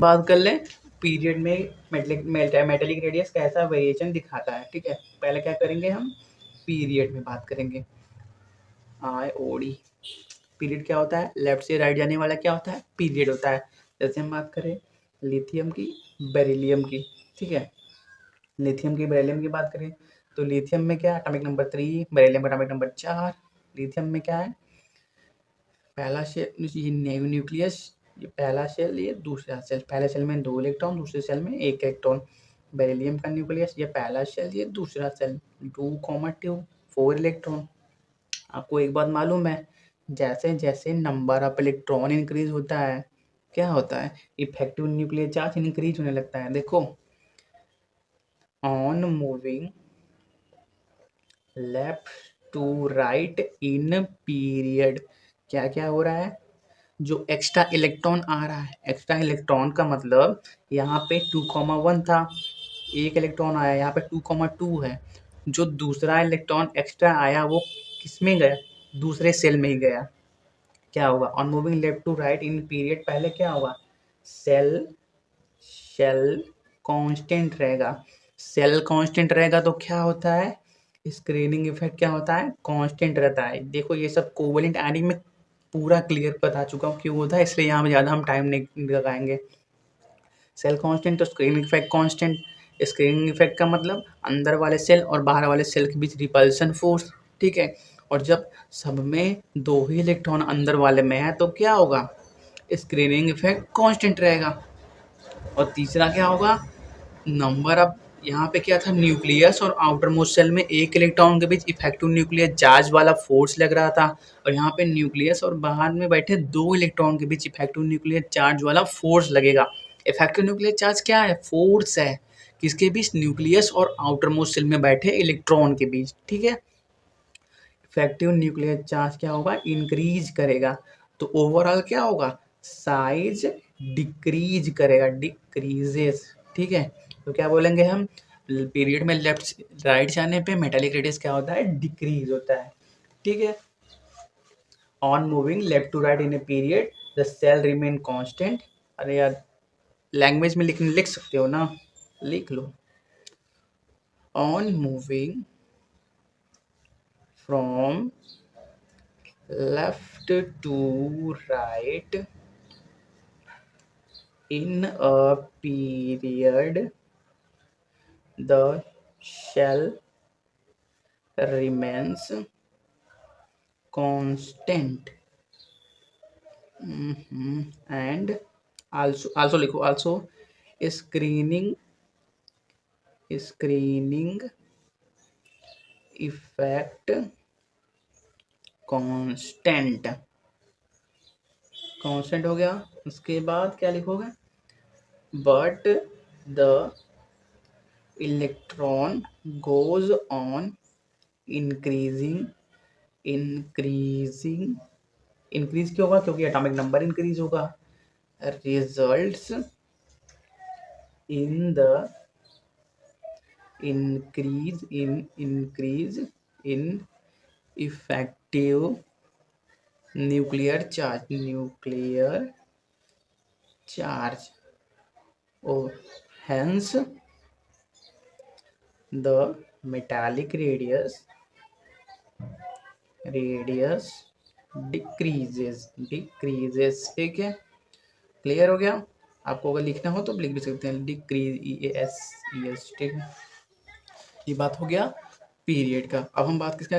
बात कर लें पीरियड में मेटेलिक रेडियस कैसा वेरिएशन दिखाता है। ठीक है, पहले क्या करेंगे हम पीरियड में बात करेंगे। IOD पीरियड क्या होता है, लेफ्ट से राइट जाने वाला क्या होता है पीरियड होता है। जैसे हम बात करें लिथियम की बेरिलियम की, ठीक है, लिथियम की बेरिलियम की बात करें तो लिथियम में क्या है एटॉमिक नंबर 3, बेरिलियम का एटॉमिक नंबर 4। लिथियम में क्या है पहला शेल, ये न्यूक्लियस, ये पहला शेल, ये दूसरा शेल, पहले शेल में 2 इलेक्ट्रॉन, दूसरे शेल में 1 इलेक्ट्रॉन। बेरिलियम का न्यूक्लियस, ये पहला शेल, ये दूसरा शेल, 2,2 4 इलेक्ट्रॉन। आपको एक बात मालूम है, जैसे जैसे नंबर ऑफ इलेक्ट्रॉन इंक्रीज होता है क्या होता है इफेक्टिव न्यूक्लियर चार्ज इंक्रीज होने लगता है। देखो on moving left to right in period क्या क्या हो रहा है, जो एक्स्ट्रा इलेक्ट्रॉन आ रहा है, एक्स्ट्रा इलेक्ट्रॉन का मतलब यहाँ पे 2,1 था, 1 इलेक्ट्रॉन आया, यहाँ पे 2,2 है। जो दूसरा इलेक्ट्रॉन एक्स्ट्रा आया वो किस में गया, दूसरे सेल में ही गया। क्या होगा on moving left to right in period, पहले क्या होगा सेल कांस्टेंट रहेगा। सेल कांस्टेंट रहेगा तो क्या होता है स्क्रीनिंग इफेक्ट क्या होता है कांस्टेंट रहता है। देखो ये सब कोवेलेंट आयनिंग में पूरा क्लियर बता चुका हूँ क्यों होता है, इसलिए यहाँ पे ज़्यादा हम टाइम नहीं लगाएंगे। सेल कांस्टेंट तो screening effect constant. Screening effect का मतलब अंदर वाले सेल और बाहर वाले सेल के बीच रिपल्सन फोर्स, ठीक है। और जब सब में 2 ही इलेक्ट्रॉन अंदर वाले में है तो क्या होगा स्क्रीनिंग इफेक्ट कांस्टेंट रहेगा। और तीसरा क्या होगा नंबर ऑफ, यहाँ पे क्या था न्यूक्लियस और आउटर मोस्ट सेल में 1 इलेक्ट्रॉन के बीच इफेक्टिव न्यूक्लियर चार्ज वाला फोर्स लग रहा था, और यहाँ पे न्यूक्लियस और बाहर में बैठे 2 इलेक्ट्रॉन के बीच इफेक्टिव न्यूक्लियर चार्ज वाला फोर्स लगेगा। इफेक्टिव न्यूक्लियर चार्ज क्या है फोर्स है, किसके बीच न्यूक्लियस और आउटर मोस्ट सेल में बैठे इलेक्ट्रॉन के बीच, ठीक है। इफेक्टिव न्यूक्लियर चार्ज क्या होगा इंक्रीज करेगा, तो ओवरऑल क्या होगा साइज डिक्रीज करेगा, डिक्रीजेस, ठीक है। तो क्या बोलेंगे हम पीरियड में लेफ्ट राइट जाने पे मेटालिक रेडियस क्या होता है डिक्रीज होता है, ठीक है। On moving left to right in a period the cell remain constant. अरे यार लैंग्वेज में लिख सकते हो ना, लिख लो। On moving from left to right in a period the shell remains constant and also लिखो also screening effect कांस्टेंट हो गया। उसके बाद क्या लिखोगे but the electron goes on increase क्यों होगा क्योंकि एटॉमिक नंबर इंक्रीज होगा। Results in the increase in effective nuclear charge or hence the metallic radius decreases, ठीक है। क्लियर हो गया। आपको अगर लिखना हो तो लिख भी सकते हैं डिक्रीज EAS, ठीक है। ये बात हो गया पीरियड का। अब हम बात किसका